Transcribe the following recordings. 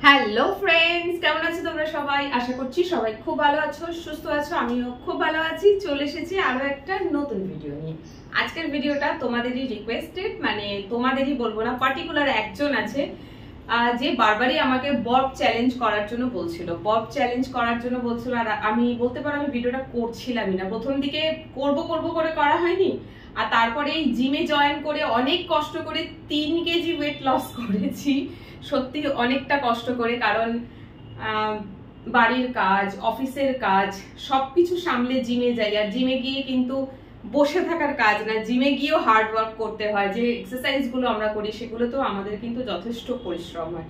Hello friends, কেমন আছো তোমরা সবাই? আশা করছি সবাই খুব ভালো আছো, সুস্থ আছো। আমিও খুব ভালো আছি। চলে এসেছি আরো একটা নতুন ভিডিও নিয়ে। আজকের ভিডিওটা তোমাদেরই রিকোয়েস্টেড, মানে তোমাদেরই বলবো না, পার্টিকুলার একজন আছে যে বারবারই আমাকে বব চ্যালেঞ্জ করার জন্য বলছিল, আর আমি বলতে পারো আমি ভিডিওটা করছিলামই না। প্রথম দিকে করব করে করা হয়নি, আর তারপরে এই জিমে জয়েন করে অনেক কষ্ট করে 3 কেজি ওয়েট লস করেছি। সত্যি অনেকটা কষ্ট করে, কারণ বাড়ির কাজ, অফিসের কাজ সবকিছু সামলে জিমে যাই। আর জিমে গিয়ে কিন্তু বসে থাকার কাজ না, জিমে গিয়েও হার্ড ওয়ার্ক করতে হয়। যে এক্সারসাইজ গুলো আমরা করি সেগুলো তো আমাদের কিন্তু যথেষ্ট পরিশ্রম হয়।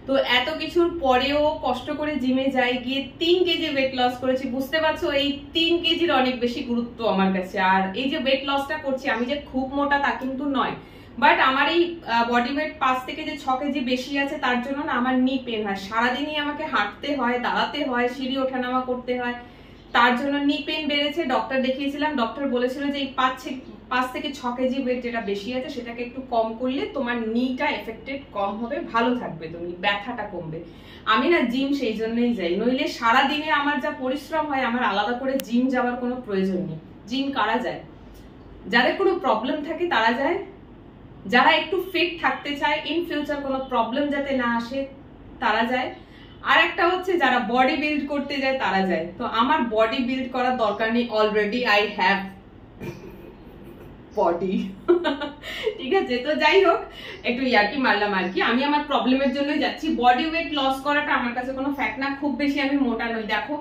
তো এত কিছুর পরেও কষ্ট করে জিমে যাই, গিয়ে 3 কেজি ওয়েট লস করেছি। বুঝতে পারছো, এই 3 কেজির অনেক বেশি গুরুত্ব আমার কাছে। আর এই যে ওয়েট লসটা করছি, আমি যে খুব মোটা তা কিন্তু নয়, বাট আমার এই বডি ওয়েট 5 থেকে যে 6 কেজি বেশি আছে, তার জন্য না আমার নি পেন হয়। সারাদিনই আমাকে হাঁটতে হয়, দাঁড়াতে হয়, সিঁড়ি ওঠানামা করতে হয়, তার জন্য নি পেন বেড়েছে। ডক্টর দেখিয়েছিলাম, ডক্টর বলেছিল যে এই 5 থেকে 6 কেজি ওয়েট যেটা বেশি আছে সেটাকে একটু কম করলে তোমার নিটা এফেক্টেড কম হবে, ভালো থাকবে, তুমি ব্যথাটা কমবে। আমি না জিম সেই জন্যই যাই, নইলে সারাদিনে আমার যা পরিশ্রম হয়, আমার আলাদা করে জিম যাওয়ার কোনো প্রয়োজন নেই। জিম কারা যায়? যাদের কোনো প্রবলেম থাকে তারা যায়, যারা একটু ফিট থাকতে চায়, ইন ফিউচার কোনো প্রবলেম যাতে না আসে তারা যায়, আর একটা হচ্ছে যারা বডি বিল্ড করতে যায় তারা যায়। তো আমার বডি বিল্ড করার দরকার নেই, অলরেডি আই হ্যাভ বডি। ঠিক আছে, তো যাই হোক, একটু ইয়ার্কি মারলাম আর কি। আমি আমার প্রবলেমের জন্যই যাচ্ছি। বডি ওয়েট লস করাটা আমার কাছে কোনো ফ্যাক্ট না, খুব বেশি আমি মোটা নই। দেখো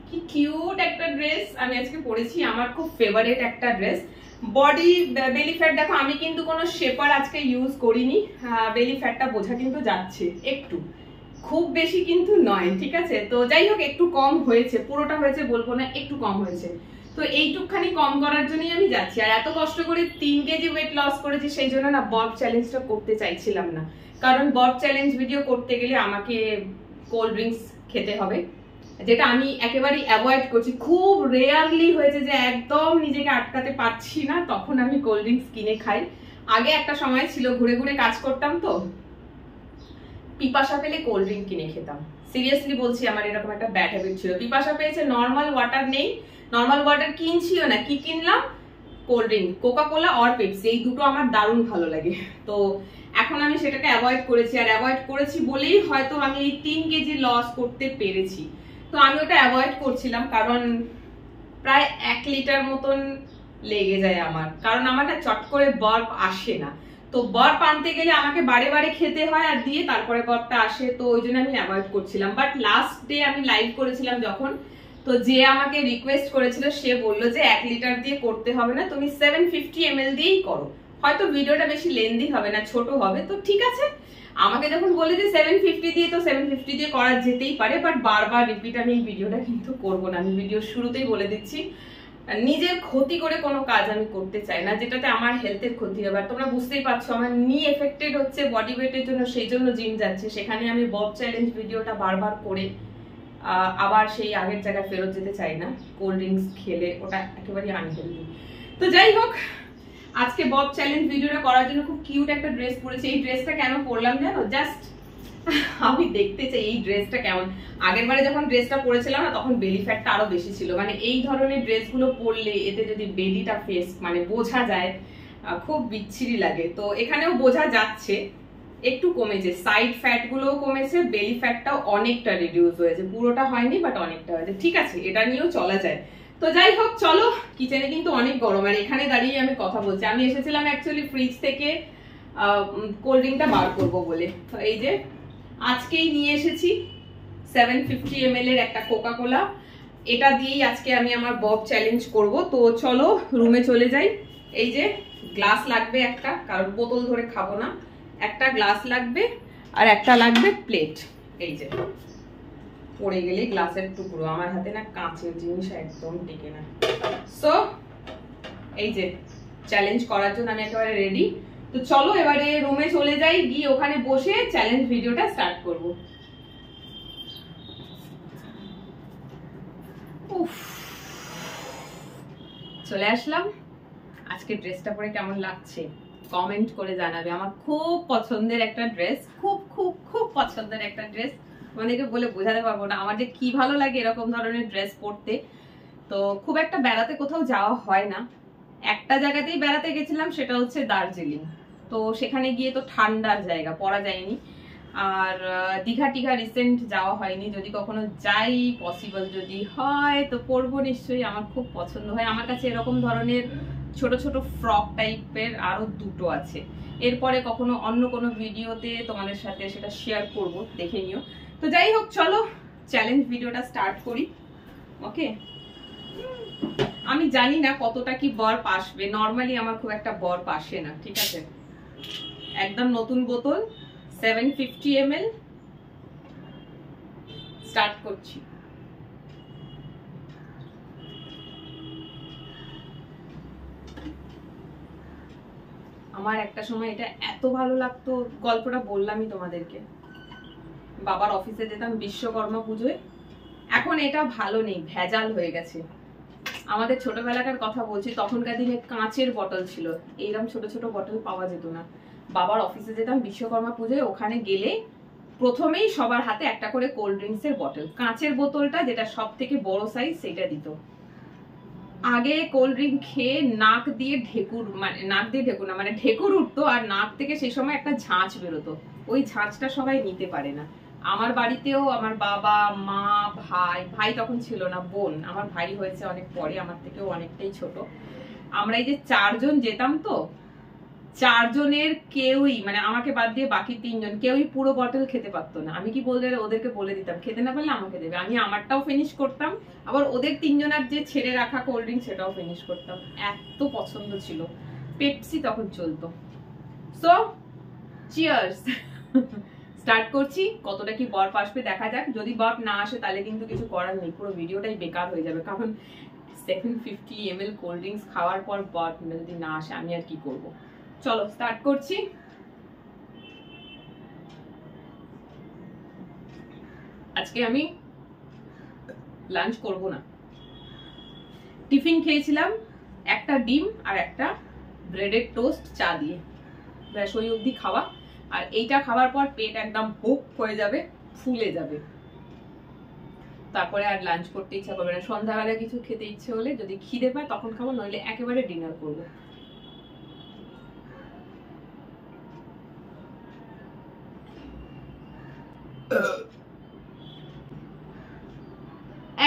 কি কিউট একটা ড্রেস আমি আজকে পরেছি, আমার খুব ফেভারিট একটা ড্রেস। বডি বেলি ফ্যাট দেখো, আমি কিন্তু কোনো শেপার আজকে ইউজ করিনি। বেলি ফ্যাটটা বোঝা কিন্তু যাচ্ছে একটু, খুব বেশি কিন্তু নয়। ঠিক আছে, তো যাই হোক, একটু কম হয়েছে, পুরোটা হয়েছে বলবো না, একটু কম হয়েছে। তো এইটুকখানি কম করার জন্যই আমি যাচ্ছি। আর এত কষ্ট করে 3 কেজি ওয়েট লস করেছি, সেই জন্য না বব চ্যালেঞ্জটা করতে চাইছিলাম না। কারণ বব চ্যালেঞ্জ ভিডিও করতে গেলে আমাকে কোল্ড ড্রিঙ্কস খেতে হবে, যেটা আমি একেবারেই অ্যাভয়েড করছি। খুব রেয়ারলি হয়েছে যে একদম নিজেকে আটকাতে পারছি না, তখন আমি কোল্ড ড্রিঙ্কস কিনে খাই। আগে একটা সময় ছিল, ঘুরে ঘুরে কাজ করতাম, তো পিপাসা পেলে কোল্ড ড্রিঙ্ক কিনে খেতাম। সিরিয়াসলি বলছি, আমার এরকম একটা ব্যাড হ্যাবিট ছিল। পিপাসা পেয়েছে, নর্মাল ওয়াটার নেই, নর্মাল ওয়াটার কিনছিও না, কি কিনলাম? কোল্ড ড্রিঙ্ক, কোকা কোলা আর পেপসি, এই দুটো আমার দারুণ ভালো লাগে। তো এখন আমি সেটাকে অ্যাভয়েড করেছি, আর অ্যাভয়েড করেছি বলেই হয়তো আমি এই 3 কেজি লস করতে পেরেছি। তো আমি ওটা অ্যাভয়েড করছিলাম, কারণ প্রায় 1 লিটার মতন লেগে যায় আমার, কারণ আমার না চট করে বরফ আসে না। তো বরফ আনতে গেলে আমাকে বারে বারে খেতে হয়, আর দিয়ে তারপরে বরফটা আসে, তো ওই জন্য আমি অ্যাভয়েড করছিলাম। বাট লাস্ট ডে আমি লাইভ করেছিলাম যখন, তো যে আমাকে রিকোয়েস্ট করেছিল সে বললো যে 1 লিটার দিয়ে করতে হবে না, তুমি 750 ml দিয়েই করো, হয়তো ভিডিওটা বেশি লেন্দি হবে না, ছোট হবে। তো ঠিক আছে, আমাকে যখন বলে যে 750 দিয়ে, তো 750 দিয়ে করা যেতেই পারে, বাট বারবার রিপিট আমি এই ভিডিওটা কিন্তু করবো না। আমি ভিডিওর শুরুতেই বলে দিচ্ছি, নিজের ক্ষতি করে কোনো কাজ আমি করতে চাই না, যেটাতে আমার হেলথের ক্ষতি হবে। আর তোমরা বুঝতেই পারছো আমার নি এফেক্টেড হচ্ছে বডি ওয়েটের জন্য, সেই জন্য জিম যাচ্ছে। সেখানে আমি বব চ্যালেঞ্জ ভিডিওটা বারবার করে আবার সেই আগের জায়গায় ফেরত যেতে চাই না। কোল্ড ড্রিঙ্কস খেলে ওটা একেবারেই আনহেলদি। তো যাই হোক, আজকে বব চ্যালেঞ্জ ভিডিওটা করার জন্য খুব কিউট একটা ড্রেস পরেছি। এই ড্রেসটা কেন পরলাম জানো? জাস্ট আমি দেখতে চাই এই ড্রেসটা কেমন। আগের বারে যখন ড্রেসটা পরেছিলাম না, তখন বেলি ফ্যাটটা আরো বেশি ছিল। মানে এই ধরনের ড্রেসগুলো পরলে এতে যদি বেলিটা ফেস মানে বোঝা যায়, খুব বিচ্ছিরি লাগে। তো এখানেও বোঝা যাচ্ছে, একটু কমেছে, সাইড ফ্যাট গুলোও কমেছে, বেলি ফ্যাটটাও অনেকটা রিডিউস হয়েছে, পুরোটা হয়নি বাট অনেকটা হয়েছে। ঠিক আছে, এটা নিয়েও চলা যায়। তো যাই হোক, চলো। কিচেনে কিন্তু অনেক গরম, আর এখানে দাঁড়িয়ে আমি কথা বলছি। আমি এসেছিলাম অ্যাকচুয়ালি ফ্রিজ থেকে কোল্ড ড্রিঙ্কটা বার করবো বলে। তো এই যে আজকেই নিয়ে এসেছি 750 ml এর একটা কোকা কোলা। এটা দিয়েই আজকে আমি আমার বব চ্যালেঞ্জ করব। তো চলো রুমে চলে যাই। এই যে গ্লাস লাগবে একটা, কারণ বোতল ধরে খাবো না। একটা গ্লাস লাগবে, আর একটা লাগবে প্লেট। এই যে পড়ে গেলে গ্লাসের টুকরো, আমার হাতে না কাঁচের জিনিস একদম টেকে না। সো এই যে চ্যালেঞ্জ করার জন্য আমি একেবারে রেডি। তো চলো এবারে রুমে চলে যাই, গিয়ে ওখানে বসে চ্যালেঞ্জ ভিডিওটা স্টার্ট করব। চলে আসলাম। আজকে ড্রেসটা পরে কেমন লাগছে কমেন্ট করে জানাবে। আমার খুব পছন্দের একটা ড্রেস, খুব খুব খুব পছন্দের একটা ড্রেস, তোমাদেরকে বলে বোঝাতে পারবো না আমার যে কি ভালো লাগে এরকম ধরনের ড্রেস পরতে। তো খুব একটা বেড়াতে কোথাও যাওয়া হয় না, একটা জায়গাতেই বেড়াতে গেছিলাম, সেটা হচ্ছে দার্জিলিং। তো সেখানে গিয়ে তো ঠান্ডার জায়গা, পরা যায়নি। আর দীঘা টিঘা রিসেন্ট যাওয়া হয়নি, যদি কখনো যাই পসিবল যদি হয় তো পরবো নিশ্চয়ই। আমার খুব পছন্দ হয়, আমার কাছে এরকম ধরনের ছোট ছোট ফ্রক টাইপের আরো দুটো আছে। এরপরে কখনো অন্য কোনো ভিডিওতে তোমাদের সাথে সেটা শেয়ার করব, দেখে নিও। তো যাই হোক, চলো চ্যালেঞ্জ ভিডিওটা স্টার্ট করি। ওকে, আমি জানি না কতটা কি বর পাসবে, নর্মালি আমার খুব একটা বর পাসে না, ঠিক আছে। একদম নতুন বোতল 750 ml স্টার্ট করছি। আমার একটা সময় এটা এত ভালো লাগতো, গল্পটা বললামই তোমাদেরকে। বাবার অফিসে যেতাম বিশ্বকর্মা পুজোয়, এখন এটা ভালো নেই, ভেজাল হয়ে গেছে। আমাদের ছোটবেলাকার কথা বলছি, তখনকার দিনে কাঁচের বটল ছিল, এইরকম ছোট ছোট বটল পাওয়া যেত না। বাবার অফিসে যেতাম বিশ্বকর্মা পুজোয়, ওখানে গেলে প্রথমেই সবার হাতে একটা করে কোল্ড ড্রিঙ্কস এর বটল, কাঁচের বোতলটা যেটা সব থেকে বড় সাইজ সেটা দিত। আগে কোল্ড ড্রিঙ্ক খেয়ে নাক দিয়ে ঢেকুর, মানে ঢেকুর উঠতো, আর নাক থেকে সেই সময় একটা ঝাঁঝ বেরোতো, ওই ঝাঁঝটা সবাই নিতে পারে না। আমার বাড়িতেও আমার বাবা মা ভাই তখন ছিল না, বোন, আমার ভাই হয়েছে অনেক পরে, আমার থেকেও অনেকটাই ছোট। আমরা এই যে 4 জন যেতাম, তো 4 জনের কেউই, মানে আমাকে বাদ দিয়ে বাকি 3 জন কেউই পুরো বটল খেতে পারতো না। আমি কি বলতে, ওদেরকে বলে দিতাম খেতে না পারলে আমাকে দেবে, আমি আমারটাও ফিনিশ করতাম, আবার ওদের 3 জনের যে ছেড়ে রাখা কোল্ড ড্রিঙ্ক সেটাও ফিনিশ করতাম, এত পছন্দ ছিল। পেপসি তখন চলতো। সো চিয়ার্স, স্টার্ট করছি। কতটা কি বরফ আসবে দেখা যাক, যদি বরফ না আসে তাহলে কিন্তু কিছু করার নেই, পুরো ভিডিওটাই বেকার হয়ে যাবে, কারণ 750 ml কোল্ড ড্রিঙ্কস খাওয়ার পর বরফ যদি না আসে আমি আর কি করব। চলো স্টার্ট করছি। আজকে আমি লাঞ্চ করব না, টিফিন খেয়েছিলাম একটা ডিম আর একটা ব্রেডের টোস্ট চা দিয়ে, ব্যাস ওই অবধি খাওয়া। আর এইটা খাওয়ার পর পেট একদম ভোক হয়ে যাবে, ফুলে যাবে, তারপরে আর লাঞ্চ করতে ইচ্ছা করবে না। সন্ধ্যাবেলা কিছু খেতে ইচ্ছে হলে যদি খিদে পায় তখন খাবো, নইলে একেবারে ডিনার করবো।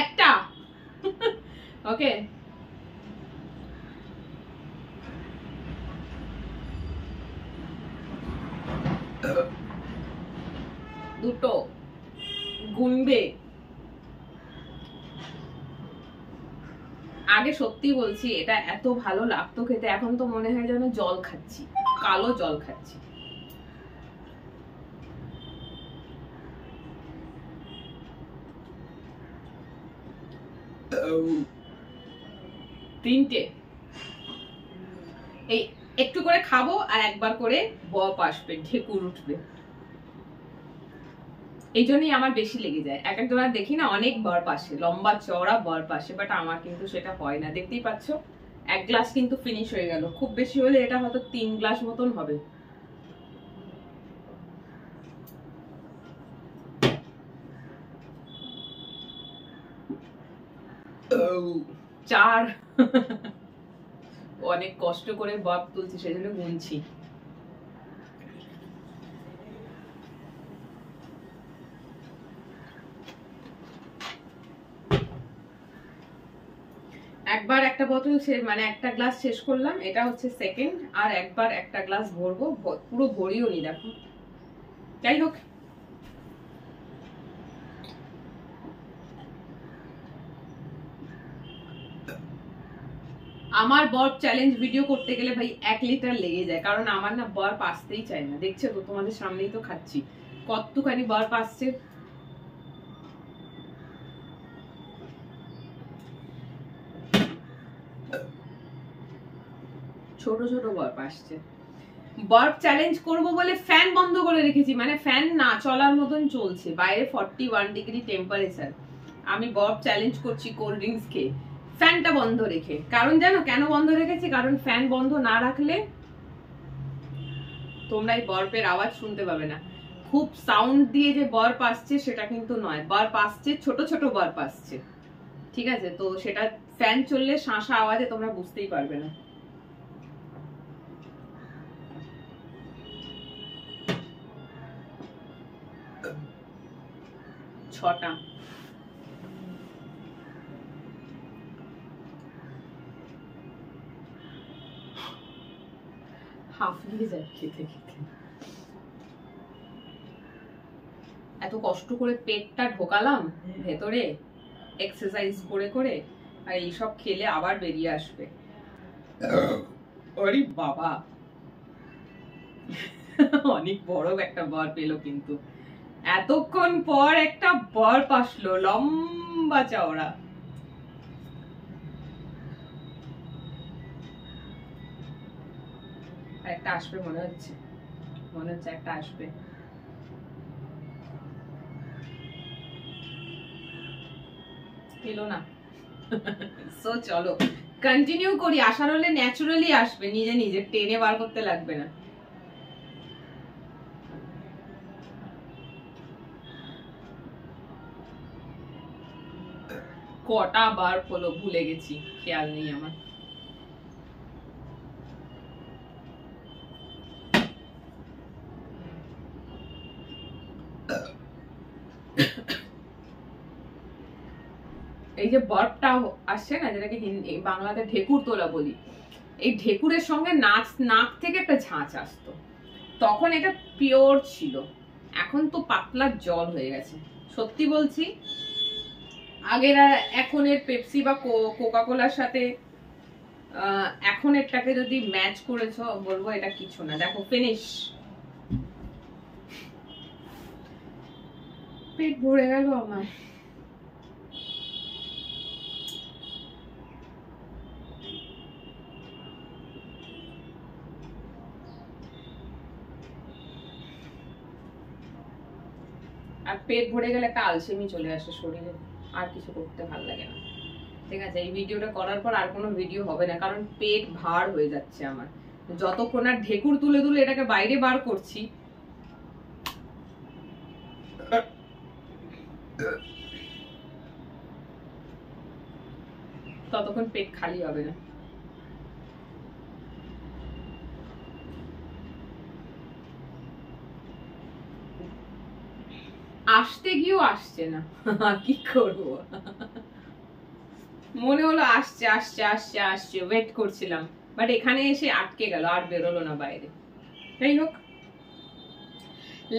একটা ওকে, দুটো গুনবে। আগে সত্যি বলছি এটা এত ভালো লাগতো খেতে, এখন তো মনে হয় যেন জল খাচ্ছি, কালো জল খাচ্ছি। তিনটে, এই একটু করে খাবো আর একবার করে বপ আসবে, ঢেকুর উঠবে, এই জন্যই আমার বেশি লেগে যায়। এক একজনের দেখি না অনেক বরফ আসে, লম্বা চওড়া বরফ আসে, বাট আমার কিন্তু সেটা হয় না। দেখতেই পাচ্ছ 1 গ্লাস কিন্তু ফিনিশ হয়ে গেল, খুব বেশি হলে এটা হয়তো 3 গ্লাস মতন হবে। চার অনেক কষ্ট করে বরফ তুলছি সেজন্য গুনছি। একবার একটা বোতল মানে একটা গ্লাস শেষ করলাম, এটা হচ্ছে সেকেন্ড, আর একবার একটা গ্লাস ভরবো, পুরো ভরিও নি দেখো। যাই হোক, আমার বরফ চ্যালেঞ্জ ভিডিও করতে গেলে ভাই 1 লিটার লেগে যায়, কারণ আমার না বরফ আসতেই চায় না। দেখছো তো, তোমাদের সামনেই তো খাচ্ছি, কতখানি বরফ আসছে। ছোট ছোট বরফ আসছে। বরফ চ্যালেঞ্জ করব বলে ফ্যান বন্ধ করে রেখেছি, মানে ফ্যান না চলার মতন চলছে, বাইরে 41 ডিগ্রি টেম্পারেচার, আমি বরফ চ্যালেঞ্জ করছি কোল্ড ড্রিঙ্কস খেয়ে, ফ্যানটা বন্ধ রেখে। কারণ জানো কেন বন্ধ রেখেছি? কারণ ফ্যান বন্ধ না রাখলে তোমরা এই বরফের আওয়াজ শুনতে পাবে না। খুব সাউন্ড দিয়ে যে বরফ আসছে সেটা কিন্তু নয়, বরফ আসছে, ছোট ছোট বরফ আসছে, ঠিক আছে? তো সেটা ফ্যান চললে শাঁসা আওয়াজে তোমরা বুঝতেই পারবে না। ছটা হাঁফিয়ে যায় খেতে খেতে। এত কষ্ট করে পেটটা ঢোকালাম ভেতরে এক্সারসাইজ করে করে, আর এইসব খেলে আবার বেরিয়ে আসবে। আরে বাবা, অনেক বড় একটা বরফ এলো কিন্তু। এতক্ষণ পর একটা বরফ আসলো, লম্বা চওড়া। একটা আসবে মনে হচ্ছে, একটা আসবে। এলো না। সো চলো কন্টিনিউ করি, আসার হলে ন্যাচুরালি আসবে, নিজে নিজে টেনে বার করতে লাগবে না। কটা বার হলো ভুলে গেছি, খেয়াল নেই আমার। এই যে বরফটা আসছে না, যেটাকে বাংলাতে ঢেকুর তোলা বলি, এই ঢেকুরের সঙ্গে নাক থেকে একটা ঝাঁচ আসতো, তখন এটা পিওর ছিল। এখন তো পাতলা জল হয়ে গেছে। সত্যি বলছি, আগের আর এখনের পেপসি বা কোকা কোলার সাথে এখনেরটাকে যদি ম্যাচ করেছো, বলবো এটা কিছু না। দেখো ফিনিশ, পেট ভরে গেল আমার। আর পেট ভরে গেলে একটা আলসেমি চলে আসে শরীরে, আর কিছু করতে ভালো লাগে না। ঠিক আছে, এই ভিডিওটা করার পর আর কোনো ভিডিও হবে না, কারণ পেট ভার হয়ে যাচ্ছে আমার। যতক্ষণ আর ঢেকুর তুলে তুলে এটাকে বাইরে বার করছি, ততক্ষণ পেট খালি হবে না। আসতে গিয়েও আসছে না, কি করবো? মনে হলো আসছে আসছে আসছে আসছে, ওয়েট করছিলাম, বাট এখানে এসে আটকে গেল, আর বেরোলো না বাইরে। যাই হোক,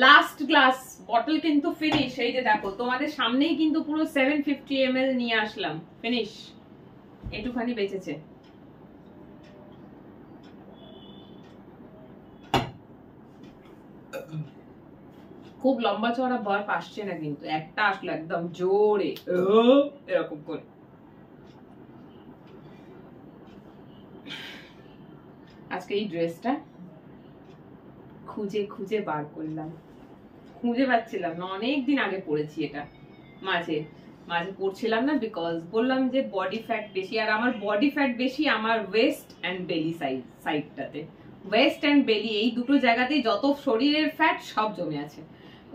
লাস্ট গ্লাস বটল কিন্তু ফিনিশ। এই যে দেখো, তোমাদের সামনেই কিন্তু পুরো 750 ml নিয়ে আসলাম, ফিনিশ। একটুখানি বেঁচেছে। খুব লম্বা চওড়া বরফ আসছে না কিন্তু, একটা আসলো একদম জোরে এরকম করে। আজকে এই ড্রেসটা খুঁজে খুঁজে বার করলাম, খুঁজে পাচ্ছিলাম না, অনেকদিন আগে পড়েছি এটা, মাঝে মাঝে পড়ছিলাম না, বিকজ বললাম যে বডি ফ্যাট বেশি, আর আমার বডি ফ্যাট বেশি আমার ওয়েস্ট এন্ড বেলি সাইডটাতে। ওয়েস্ট এন্ড বেলি এই দুটো জায়গাতেই যত শরীরের ফ্যাট সব জমে আছে,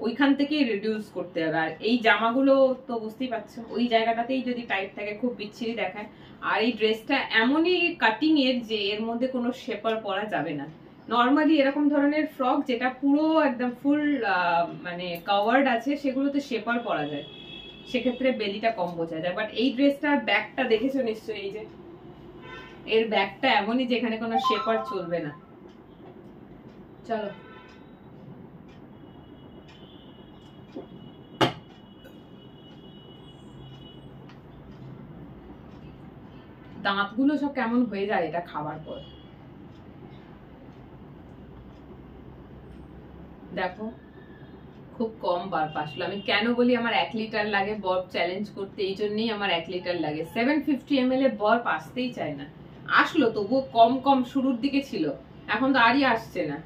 ওইখান থেকেই রিডিউস করতে হবে। আর এই জামাগুলো তো বুঝতেই পারছো, ওই জায়গাটাতেই যদি টাইট থাকে খুব বিচ্ছিরি দেখায়। আর এই ড্রেসটা এমনই কাটিং এর যে এর মধ্যে কোনো শেপার পরা যাবে না। নর্মালি এরকম ধরনের ফ্রক যেটা পুরো একদম ফুল মানে কভার্ড আছে, সেগুলোতে শেপার পরা যায়, সেক্ষেত্রে বেলিটা কম বোঝা যায়। বাট এই ড্রেসটার ব্যাকটা দেখেছো নিশ্চয়ই, এই যে এর ব্যাকটা এমনই যেখানে কোনো শেপার চলবে না। চলো দাঁতগুলো সব কেমন হয়ে যায় এটা খাবার পর। দেখো খুব কম বরফ আসলো। আমি কেন বলি আমার 1 লিটার লাগে বরফ চ্যালেঞ্জ করতে, এই জন্যই আমার 1 লিটার লাগে। 750 ml এ বরফ আসতেই চায় না। আসলো তবুও কম কম, শুরুর দিকে ছিল, এখন তো আরই আসছে না।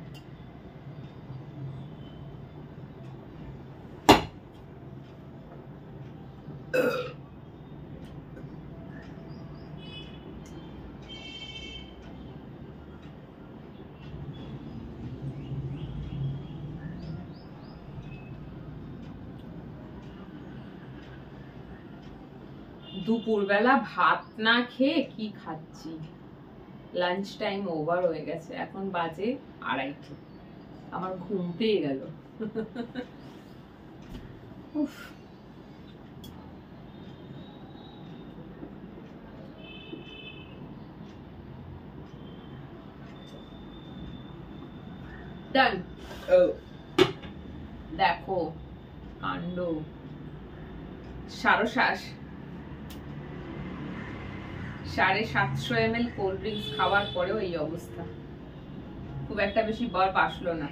দুপুরবেলা ভাত না খেয়ে কি খাচ্ছি। লাঞ্চ টাইম ওভার হয়ে গেছে, এখন বাজে 2:30। আমার ঘুম পেয়ে গেল। উফ, ডান। দেখো কাণ্ড, সারশ্বাস 750 ml কোল্ড ড্রিঙ্কস খাওয়ার পরেও এই অবস্থা। খুব একটা বেশি বরফ আসলো না।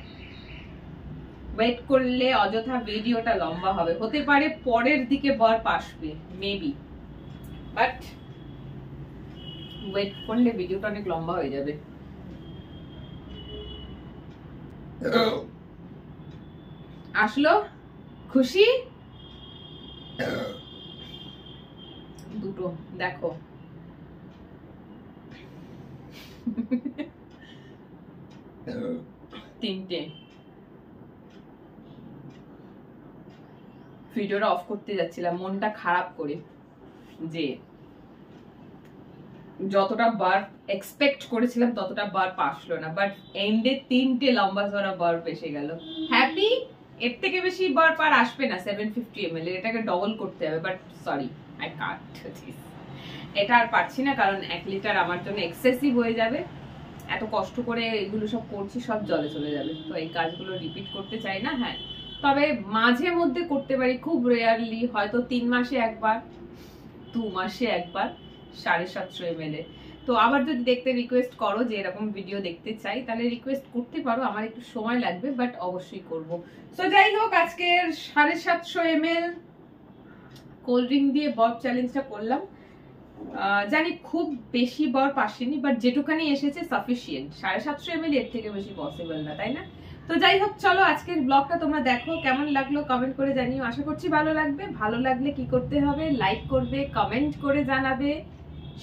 ওয়েট করলে অযথা ভিডিওটা লম্বা হবে, হতে পারে পরের দিকে বরফ আসবে মেবি, বাট ওয়েট করলে ভিডিওটা অনেক লম্বা হয়ে যাবে। আসলো খুশি দুটো, দেখো তিনটে। ভিডিওটা অফ করতে যাচ্ছিলাম মনটা খারাপ করে, যে যতটা বার্ফ এক্সপেক্ট করেছিলাম ততটা বার্ফ আসলো না, বাট এন্ডে 3টে লম্বা চড়া বার্ফ এসে গেল। হ্যাপি, এর থেকে বেশি বার্ফ আর আসবে না 750 ml, এটাকে ডবল করতে হবে, but sorry I can't this. এটা আর পারছি না, কারণ 1 লিটার আমার জন্য এক্সেসিভ হয়ে যাবে। এত কষ্ট করে এগুলো সব করছি, সব জলে চলে যাবে, তো এই কাজগুলো রিপিট করতে চাই না। হ্যাঁ, তবে মাঝে মধ্যে করতে পারি, খুব রেয়ারলি, হয়তো 3 মাসে একবার, 2 মাসে একবার 750 ml। তো আবার যদি দেখতে রিকোয়েস্ট করো যে এরকম ভিডিও দেখতে চাই, তাহলে রিকোয়েস্ট করতে পারো, আমার একটু সময় লাগবে, বাট অবশ্যই করব। সো যাই হোক, আজকের 750 ml কোল্ড ড্রিঙ্ক দিয়ে বরফ চ্যালেঞ্জটা করলাম। জানি খুব বেশি বরফ আসেনি, বাট যেটুকানি এসেছে সাফিসিয়েন্ট। 750 ml এর থেকে বেশি পসিবল না, তাই না? তো যাই হোক, চলো আজকের ব্লগটা তোমরা দেখো, কেমন লাগলো কমেন্ট করে জানিও। আশা করছি ভালো লাগবে। ভালো লাগলে কি করতে হবে? লাইক করবে, কমেন্ট করে জানাবে,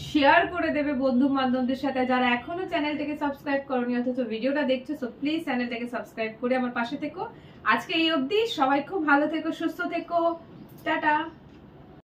শেয়ার করে দেবে বন্ধু বান্ধবদের সাথে। যারা এখনো চ্যানেলটাকে সাবস্ক্রাইব করোনি অথচ ভিডিওটা দেখছো, সো প্লিজ চ্যানেলটাকে সাবস্ক্রাইব করে আমার পাশে থেকো। আজকে এই অবধি, সবাই খুব ভালো থেকো, সুস্থ থেকো, টাটা।